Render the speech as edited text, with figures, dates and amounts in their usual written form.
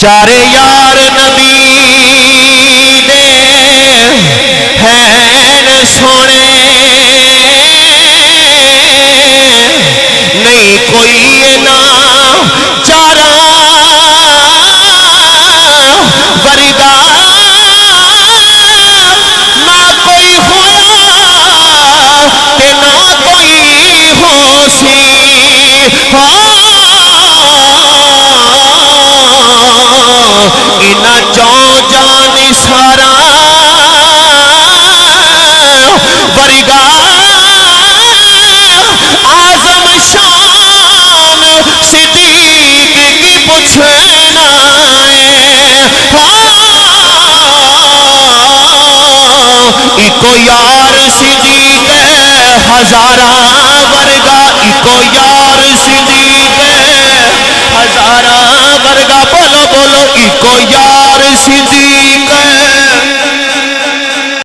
چارے یار نبی دے ہیں سونے نہیں کوئی نا چارہ ورگا نہ کوئی ہویا تے نہ کوئی ہو سی اینا چون جانی سارا ورگا اعظم شان صدیق کی پوچھنا ایکو یار صدیق ہزارہ ورگا ایکو یار